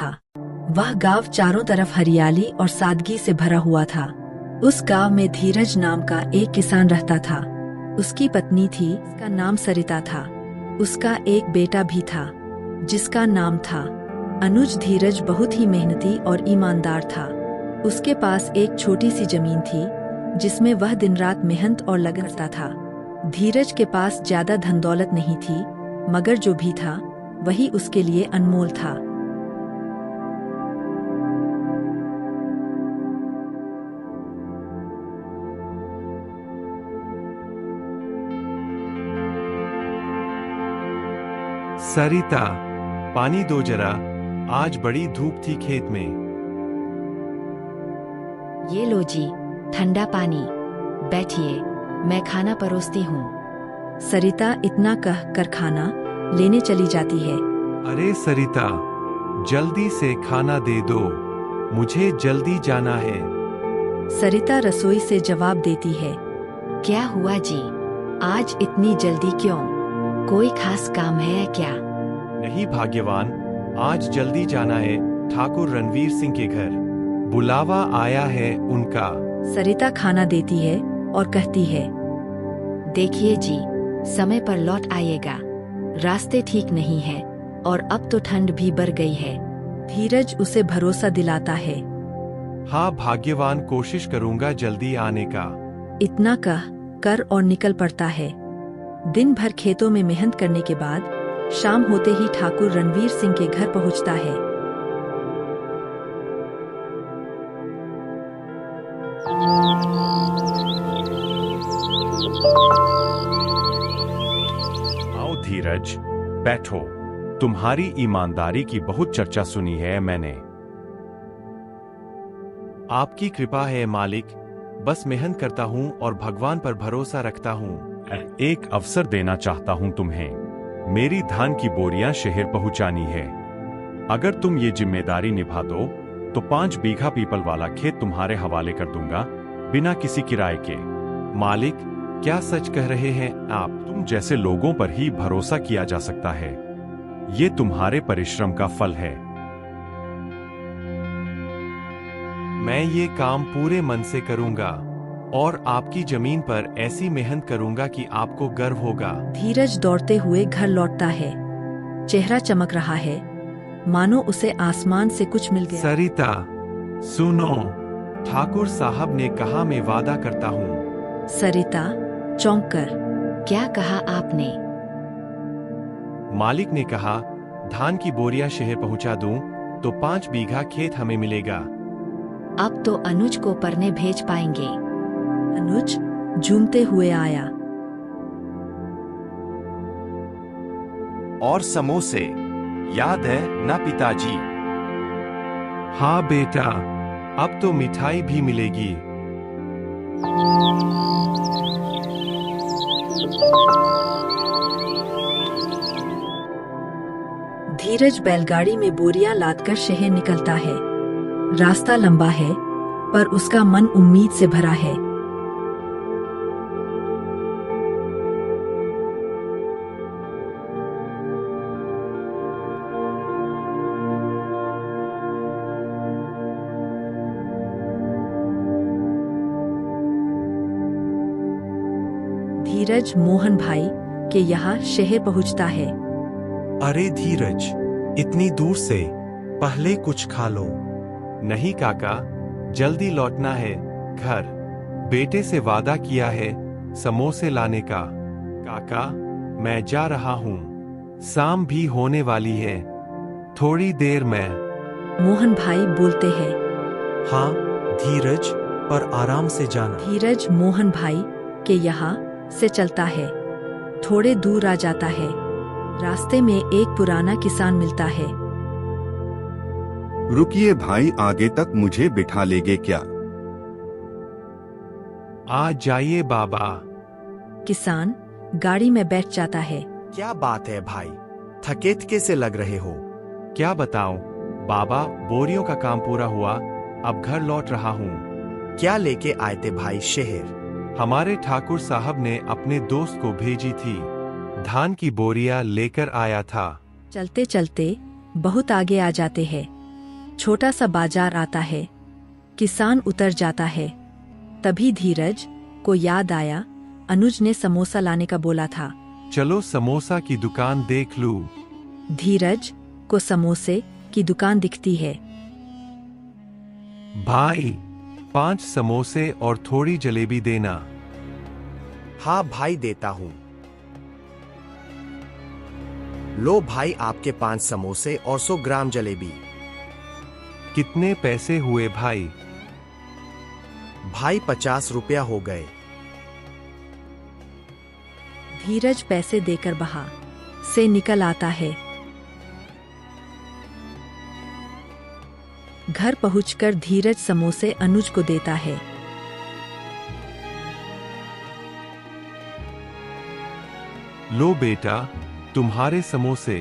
था। वह गांव चारों तरफ हरियाली और सादगी से भरा हुआ था। उस गांव में धीरज नाम का एक किसान रहता था। उसकी पत्नी थी, उसका नाम सरिता था। उसका एक बेटा भी था जिसका नाम था अनुज। धीरज बहुत ही मेहनती और ईमानदार था। उसके पास एक छोटी सी जमीन थी जिसमें वह दिन रात मेहनत और लगन करता था। धीरज के पास ज्यादा धन दौलत नहीं थी, मगर जो भी था वही उसके लिए अनमोल था। सरिता, पानी दो जरा, आज बड़ी धूप थी खेत में। ये लो जी, ठंडा पानी। बैठिए, मैं खाना परोसती हूँ। सरिता इतना कह कर खाना लेने चली जाती है। अरे सरिता, जल्दी से खाना दे दो, मुझे जल्दी जाना है। सरिता रसोई से जवाब देती है। क्या हुआ जी, आज इतनी जल्दी क्यों? कोई खास काम है क्या? नहीं भाग्यवान, आज जल्दी जाना है ठाकुर रणवीर सिंह के घर, बुलावा आया है उनका। सरिता खाना देती है और कहती है, देखिए जी, समय पर लौट आइएगा। रास्ते ठीक नहीं है और अब तो ठंड भी बढ़ गई है। धीरज उसे भरोसा दिलाता है। हाँ भाग्यवान, कोशिश करूंगा जल्दी आने का। इतना कह कर और निकल पड़ता है। दिन भर खेतों में मेहनत करने के बाद शाम होते ही ठाकुर रणवीर सिंह के घर पहुंचता है। आओ धीरज, बैठो। तुम्हारी ईमानदारी की बहुत चर्चा सुनी है मैंने। आपकी कृपा है मालिक, बस मेहनत करता हूँ और भगवान पर भरोसा रखता हूँ। एक अवसर देना चाहता हूँ तुम्हें। मेरी धान की बोरियां शहर पहुंचानी है। अगर तुम ये जिम्मेदारी निभा दो तो 5 बीघा पीपल वाला खेत तुम्हारे हवाले कर दूंगा, बिना किसी किराए के। मालिक, क्या सच कह रहे हैं आप? तुम जैसे लोगों पर ही भरोसा किया जा सकता है। ये तुम्हारे परिश्रम का फल है। मैं ये काम पूरे मन से करूंगा और आपकी जमीन पर ऐसी मेहनत करूंगा कि आपको गर्व होगा। धीरज दौड़ते हुए घर लौटता है। चेहरा चमक रहा है, मानो उसे आसमान से कुछ मिल गया। सरिता, सुनो, ठाकुर साहब ने कहा मैं वादा करता हूँ। सरिता चौंक कर, क्या कहा आपने? मालिक ने कहा धान की बोरियां शहर पहुंचा दूं तो 5 बीघा खेत हमें मिलेगा। अब तो अनुज को पढ़ने भेज पाएंगे। अनुज झूमते हुए आया। और समोसे, याद है ना पिताजी? हाँ बेटा, अब तो मिठाई भी मिलेगी। धीरज बैलगाड़ी में बोरियां लादकर शहर निकलता है। रास्ता लंबा है, पर उसका मन उम्मीद से भरा है। धीरज मोहन भाई के यहाँ शहर पहुँचता है। अरे धीरज, इतनी दूर से, पहले कुछ खा लो। नहीं काका, जल्दी लौटना है घर। बेटे से वादा किया है समोसे लाने का। काका, मैं जा रहा हूँ, शाम भी होने वाली है, थोड़ी देर में। मोहन भाई बोलते हैं। हाँ धीरज, पर आराम से जाना। धीरज मोहन भाई के यहाँ से चलता है। थोड़े दूर आ जाता है। रास्ते में एक पुराना किसान मिलता है। रुकिए भाई, आगे तक मुझे बिठा लेगे क्या? आ जाइए बाबा। किसान गाड़ी में बैठ जाता है। क्या बात है भाई, थकेत कैसे लग रहे हो? क्या बताऊं बाबा, बोरियों का काम पूरा हुआ, अब घर लौट रहा हूँ। क्या लेके आए थे भाई शहर? हमारे ठाकुर साहब ने अपने दोस्त को भेजी थी, धान की बोरियां लेकर आया था। चलते चलते बहुत आगे आ जाते हैं। छोटा सा बाजार आता है। किसान उतर जाता है। तभी धीरज को याद आया, अनुज ने समोसा लाने का बोला था। चलो समोसा की दुकान देख लूं। धीरज को समोसे की दुकान दिखती है। भाई 5 समोसे और थोड़ी जलेबी देना। हाँ भाई, देता हूं। लो भाई, आपके 5 समोसे और 100 ग्राम जलेबी। कितने पैसे हुए भाई? भाई 50 रुपया हो गए। धीरज पैसे देकर बाहर से निकल आता है। घर पहुंचकर धीरज समोसे अनुज को देता है। लो बेटा, तुम्हारे समोसे।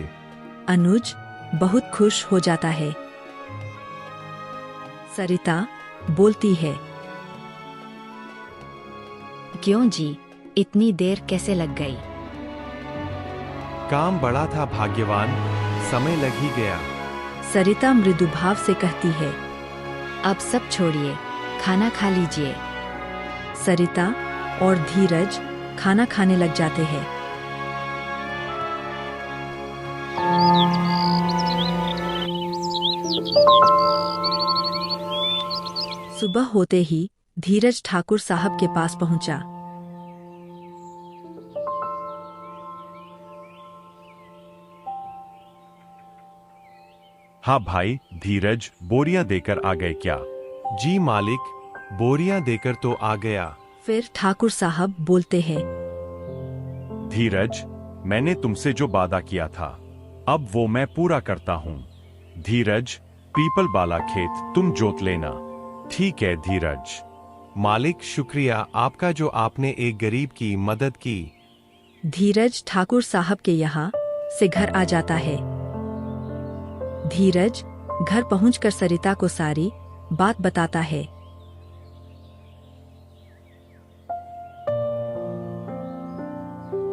अनुज बहुत खुश हो जाता है। सरिता बोलती है। क्यों जी, इतनी देर कैसे लग गई? काम बड़ा था भाग्यवान, समय लग ही गया। सरिता मृदु भाव से कहती है। अब सब छोड़िए, खाना खा लीजिए। सरिता और धीरज खाना खाने लग जाते हैं। सुबह होते ही धीरज ठाकुर साहब के पास पहुंचा। हाँ भाई धीरज, बोरियां देकर आ गए क्या? जी मालिक, बोरियां देकर तो आ गया। फिर ठाकुर साहब बोलते हैं। धीरज, मैंने तुमसे जो वादा किया था, अब वो मैं पूरा करता हूँ। धीरज, पीपल वाला खेत तुम जोत लेना। ठीक है धीरज। मालिक शुक्रिया आपका जो आपने एक गरीब की मदद की। धीरज ठाकुर साहब के यहाँ से घर आ जाता है। धीरज घर पहुंचकर सरिता को सारी बात बताता है।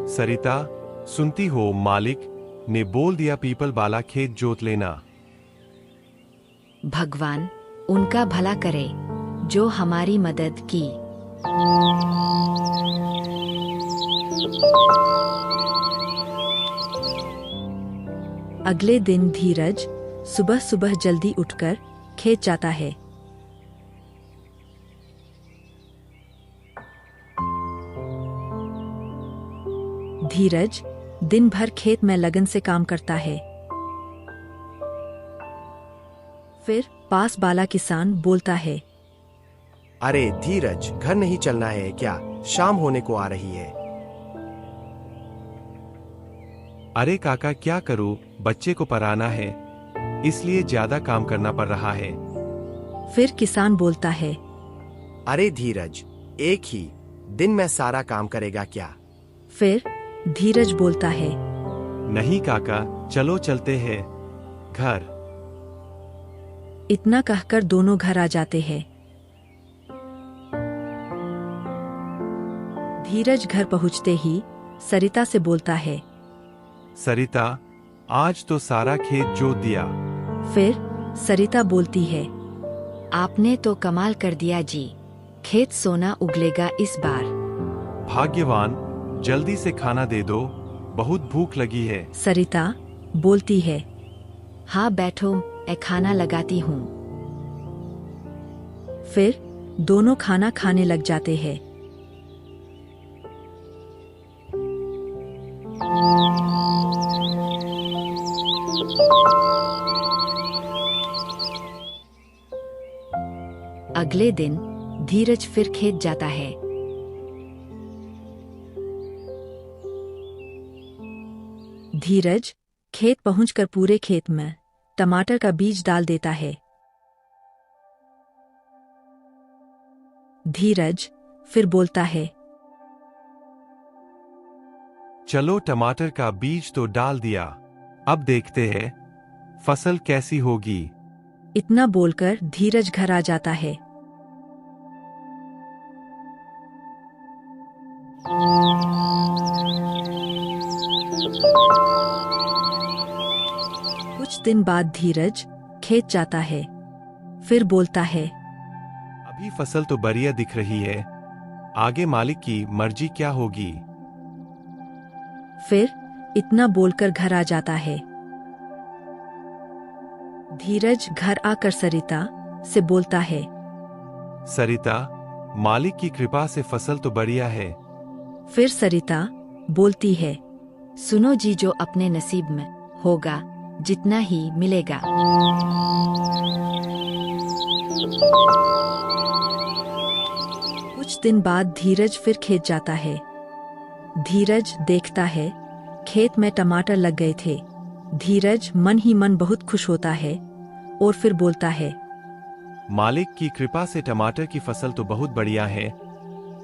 सरिता, सुनती हो, मालिक ने बोल दिया पीपल वाला खेत जोत लेना। भगवान उनका भला करे जो हमारी मदद की। अगले दिन धीरज सुबह सुबह जल्दी उठकर खेत जाता है। धीरज दिन भर खेत में लगन से काम करता है। फिर पास वाला किसान बोलता है। अरे धीरज, घर नहीं चलना है क्या? शाम होने को आ रही है। अरे काका क्या करूं, बच्चे को पढ़ाना है, इसलिए ज्यादा काम करना पड़ रहा है। फिर किसान बोलता है। अरे धीरज, एक ही दिन में सारा काम करेगा क्या? फिर धीरज बोलता है। नहीं काका, चलो चलते हैं घर। इतना कहकर दोनों घर आ जाते हैं। धीरज घर पहुंचते ही सरिता से बोलता है। सरिता, आज तो सारा खेत जोत दिया। फिर सरिता बोलती है। आपने तो कमाल कर दिया जी, खेत सोना उगलेगा इस बार। भाग्यवान, जल्दी से खाना दे दो, बहुत भूख लगी है। सरिता बोलती है। हाँ बैठो, मैं खाना लगाती हूँ। फिर दोनों खाना खाने लग जाते हैं। अगले दिन धीरज फिर खेत जाता है। धीरज खेत पहुंचकर पूरे खेत में टमाटर का बीज डाल देता है। धीरज फिर बोलता है। चलो टमाटर का बीज तो डाल दिया, अब देखते हैं फसल कैसी होगी। इतना बोलकर धीरज घर आ जाता है। कुछ दिन बाद धीरज खेत जाता है। फिर बोलता है, अभी फसल तो बढ़िया दिख रही है, आगे मालिक की मर्जी क्या होगी। फिर इतना बोलकर घर आ जाता है। धीरज घर आकर सरिता से बोलता है, सरिता, मालिक की कृपा से फसल तो बढ़िया है। फिर सरिता बोलती है, सुनो जी, जो अपने नसीब में होगा जितना ही मिलेगा। कुछ दिन बाद धीरज फिर खेत जाता है। धीरज देखता है खेत में टमाटर लग गए थे। धीरज मन ही मन बहुत खुश होता है और फिर बोलता है, मालिक की कृपा से टमाटर की फसल तो बहुत बढ़िया है,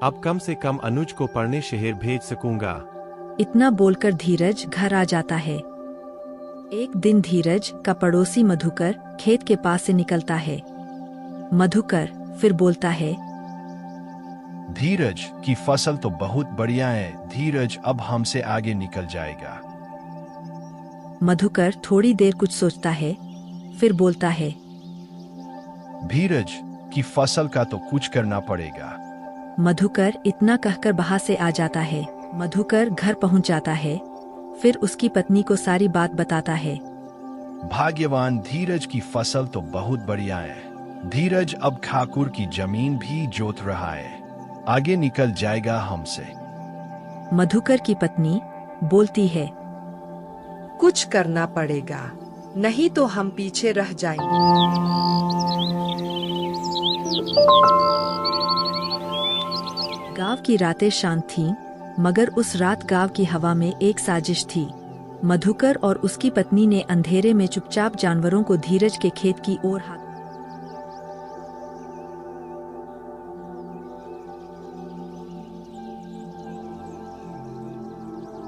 अब कम से कम अनुज को पढ़ने शहर भेज सकूंगा। इतना बोलकर धीरज घर आ जाता है। एक दिन धीरज का पड़ोसी मधुकर खेत के पास से निकलता है। मधुकर फिर बोलता है, धीरज की फसल तो बहुत बढ़िया है, धीरज अब हमसे आगे निकल जाएगा। मधुकर थोड़ी देर कुछ सोचता है, फिर बोलता है, धीरज की फसल का तो कुछ करना पड़ेगा। मधुकर इतना कहकर बाहर से आ जाता है। मधुकर घर पहुंच जाता है, फिर उसकी पत्नी को सारी बात बताता है। भाग्यवान धीरज की फसल तो बहुत बढ़िया है, धीरज अब ठाकुर की जमीन भी जोत रहा है, आगे निकल जाएगा हमसे। मधुकर की पत्नी बोलती है, कुछ करना पड़ेगा, नहीं तो हम पीछे रह जाएंगे। गांव की रातें शांत थीं, मगर उस रात गांव की हवा में एक साजिश थी। मधुकर और उसकी पत्नी ने अंधेरे में चुपचाप जानवरों को धीरज के खेत की ओर हाथ।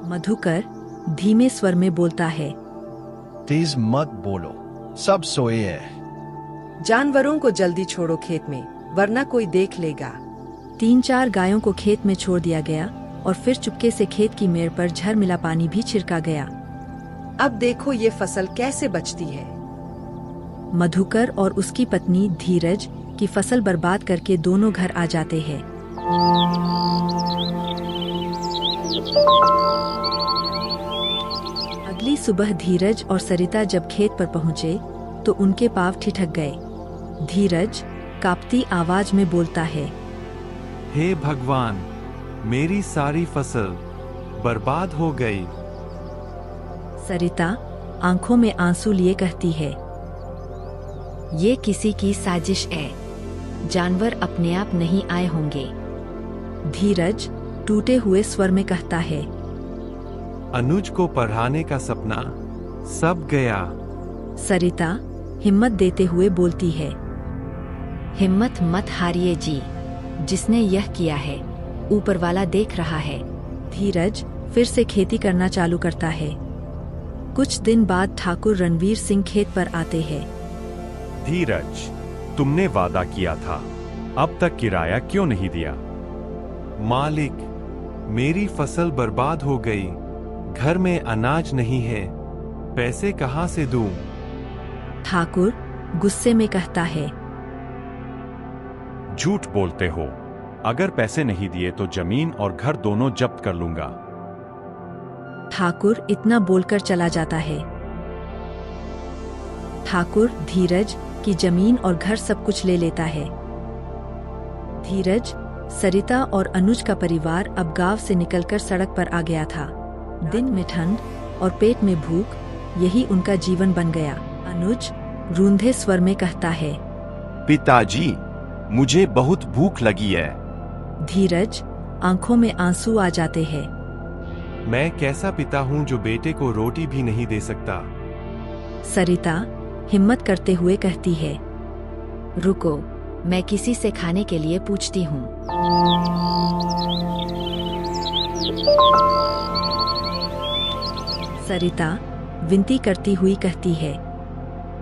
मधुकर धीमे स्वर में बोलता है, तेज मत बोलो, सब सोए हैं। जानवरों को जल्दी छोड़ो खेत में, वरना कोई देख लेगा। 3-4 गायों को खेत में छोड़ दिया गया और फिर चुपके से खेत की मेड़ पर झरमिला पानी भी छिड़का गया। अब देखो ये फसल कैसे बचती है। मधुकर और उसकी पत्नी धीरज की फसल बर्बाद करके दोनों घर आ जाते हैं। अगली सुबह धीरज और सरिता जब खेत पर पहुंचे तो उनके पाँव ठिठक गए। धीरज कांपती आवाज में बोलता है, हे भगवान, मेरी सारी फसल बर्बाद हो गई। सरिता आंखों में आंसू लिए कहती है, ये किसी की साजिश है, जानवर अपने आप नहीं आए होंगे। धीरज टूटे हुए स्वर में कहता है, अनुज को पढ़ाने का सपना सब गया। सरिता हिम्मत देते हुए बोलती है, हिम्मत मत हारिए जी, जिसने यह किया है ऊपर वाला देख रहा है। धीरज फिर से खेती करना चालू करता है। कुछ दिन बाद ठाकुर रणवीर सिंह खेत पर आते हैं। धीरज, तुमने वादा किया था, अब तक किराया क्यों नहीं दिया? मालिक, मेरी फसल बर्बाद हो गई, घर में अनाज नहीं है, पैसे कहां से दूं? ठाकुर गुस्से में कहता है, झूठ बोलते हो, अगर पैसे नहीं दिए तो जमीन और घर दोनों जब्त कर लूंगा। ठाकुर इतना बोलकर चला जाता है। ठाकुर धीरज की जमीन और घर सब कुछ ले लेता है। धीरज, सरिता और अनुज का परिवार अब गांव से निकलकर सड़क पर आ गया था। दिन में ठंड और पेट में भूख, यही उनका जीवन बन गया। अनुज रूंधे स्वर में कहता है, पिताजी, मुझे बहुत भूख लगी है। धीरज आंखों में आंसू आ जाते हैं। मैं कैसा पिता हूं जो बेटे को रोटी भी नहीं दे सकता। सरिता हिम्मत करते हुए कहती है, रुको, मैं किसी से खाने के लिए पूछती हूँ। सरिता विनती करती हुई कहती है,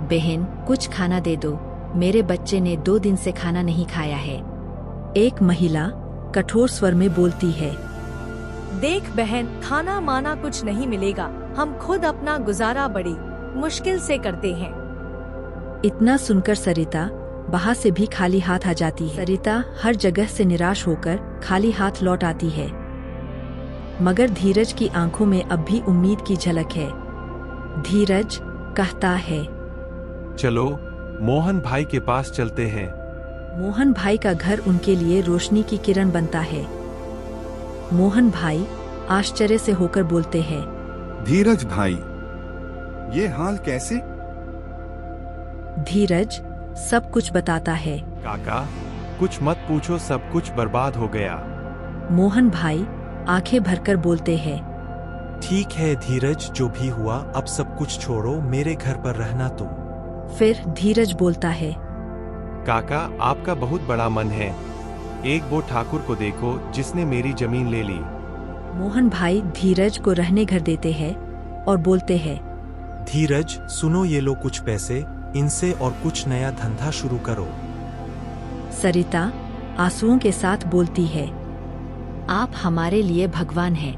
बहन कुछ खाना दे दो, मेरे बच्चे ने 2 दिन से खाना नहीं खाया है। एक महिला कठोर स्वर में बोलती है, देख बहन, खाना माना कुछ नहीं मिलेगा, हम खुद अपना गुजारा बड़ी मुश्किल से करते हैं। इतना सुनकर सरिता वहाँ से भी खाली हाथ आ जाती है। सरिता हर जगह से निराश होकर खाली हाथ लौट आती है, मगर धीरज की आंखों में अब भी उम्मीद की झलक है। धीरज कहता है, चलो मोहन भाई के पास चलते हैं। मोहन भाई का घर उनके लिए रोशनी की किरण बनता है। मोहन भाई आश्चर्य से होकर बोलते हैं, धीरज भाई, ये हाल कैसे? धीरज सब कुछ बताता है। काका कुछ मत पूछो, सब कुछ बर्बाद हो गया। मोहन भाई आंखें भरकर बोलते हैं, ठीक है धीरज, जो भी हुआ अब सब कुछ छोड़ो, मेरे घर पर रहना तुम। फिर धीरज बोलता है, काका आपका बहुत बड़ा मन है, एक वो ठाकुर को देखो जिसने मेरी जमीन ले ली। मोहन भाई धीरज को रहने घर देते हैं और बोलते हैं, धीरज सुनो, ये लो कुछ पैसे, इनसे और कुछ नया धंधा शुरू करो। सरिता आंसुओं के साथ बोलती है, आप हमारे लिए भगवान हैं।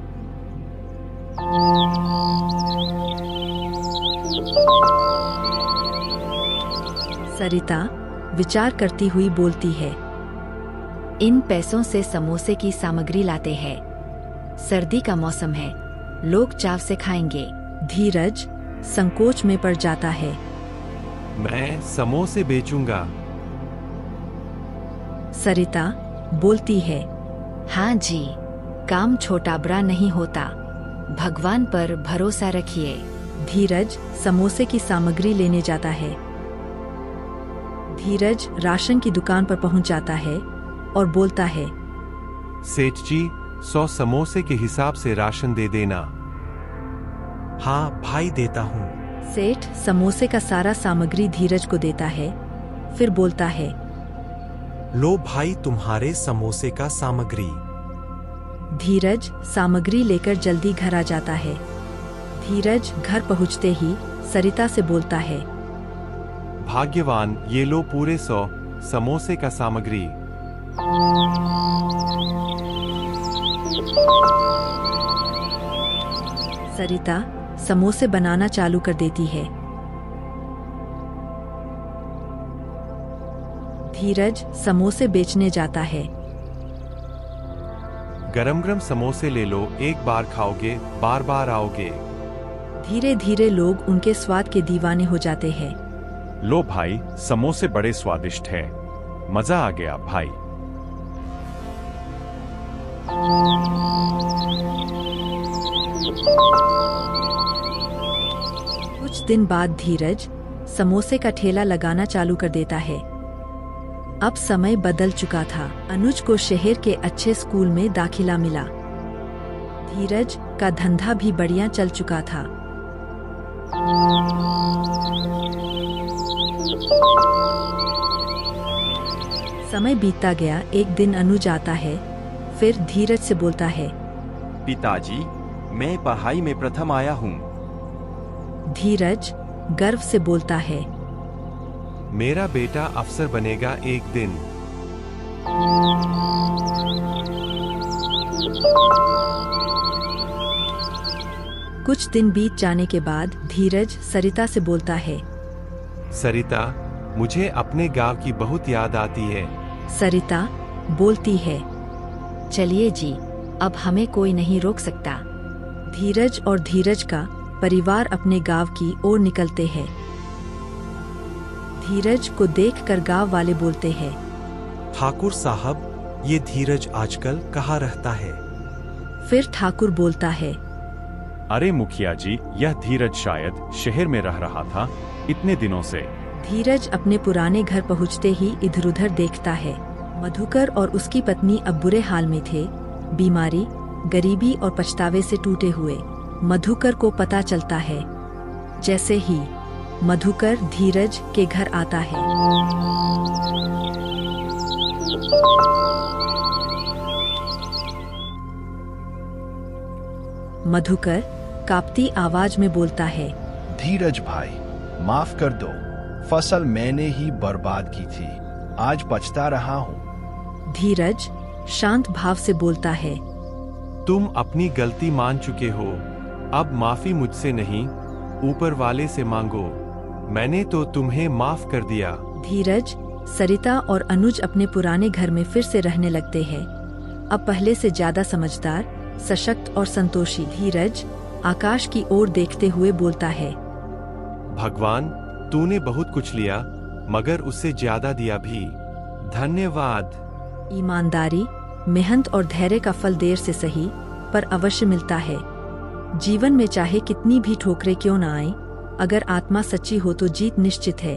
सरिता विचार करती हुई बोलती है, इन पैसों से समोसे की सामग्री लाते हैं। सर्दी का मौसम है, लोग चाव से खाएंगे। धीरज संकोच में पड़ जाता है। मैं समोसे बेचूंगा। सरिता बोलती है, हाँ जी, काम छोटा बड़ा नहीं होता, भगवान पर भरोसा रखिए। धीरज समोसे की सामग्री लेने जाता है। धीरज राशन की दुकान पर पहुंच जाता है और बोलता है, सेठ जी 100 समोसे के हिसाब से राशन दे देना। हाँ भाई, देता हूँ। सेठ समोसे का सारा सामग्री धीरज को देता है, फिर बोलता है, लो भाई तुम्हारे समोसे का सामग्री। धीरज सामग्री लेकर जल्दी घर आ जाता है। धीरज घर पहुंचते ही सरिता से बोलता है, भाग्यवान, ये लो पूरे 100 समोसे का सामग्री। सरिता समोसे बनाना चालू कर देती है। धीरज समोसे बेचने जाता है। गरम गरम समोसे ले लो, एक बार खाओगे बार बार आओगे। धीरे धीरे लोग उनके स्वाद के दीवाने हो जाते हैं। लो भाई, समोसे बड़े स्वादिष्ट है, मजा आ गया भाई। कुछ दिन बाद धीरज समोसे का ठेला लगाना चालू कर देता है। अब समय बदल चुका था। अनुज को शहर के अच्छे स्कूल में दाखिला मिला। धीरज का धंधा भी बढ़िया चल चुका था। समय बीतता गया। एक दिन अनुज आता है, फिर धीरज से बोलता है, पिताजी, मैं पढ़ाई में प्रथम आया हूँ। धीरज गर्व से बोलता है, मेरा बेटा अफसर बनेगा एक दिन। कुछ दिन बीत जाने के बाद धीरज सरिता से बोलता है, सरिता, मुझे अपने गांव की बहुत याद आती है। सरिता बोलती है, चलिए जी, अब हमें कोई नहीं रोक सकता। धीरज और धीरज का परिवार अपने गांव की ओर निकलते हैं। धीरज को देखकर गांव वाले बोलते हैं, ठाकुर साहब, ये धीरज आजकल कहाँ रहता है? फिर ठाकुर बोलता है, अरे मुखिया जी, यह धीरज शायद शहर में रह रहा था इतने दिनों से। धीरज अपने पुराने घर पहुंचते ही इधर उधर देखता है। मधुकर और उसकी पत्नी अब बुरे हाल में थे, बीमारी, गरीबी और पछतावे से टूटे हुए। मधुकर को पता चलता है। जैसे ही मधुकर धीरज के घर आता है, मधुकर कांपती आवाज में बोलता है, धीरज भाई, माफ कर दो, फसल मैंने ही बर्बाद की थी, आज पछता रहा हूँ। धीरज शांत भाव से बोलता है, तुम अपनी गलती मान चुके हो, अब माफी मुझसे नहीं, ऊपर वाले से मांगो, मैंने तो तुम्हें माफ कर दिया। धीरज सरिता और अनुज अपने पुराने घर में फिर से रहने लगते हैं, अब पहले से ज्यादा समझदार, सशक्त और संतोषी। धीरज आकाश की ओर देखते हुए बोलता है, भगवान, तूने बहुत कुछ लिया, मगर उससे ज्यादा दिया भी। धन्यवाद। ईमानदारी, मेहनत और धैर्य का फल देर से सही पर अवश्य मिलता है। जीवन में चाहे कितनी भी ठोकरें क्यों न आए, अगर आत्मा सच्ची हो तो जीत निश्चित है।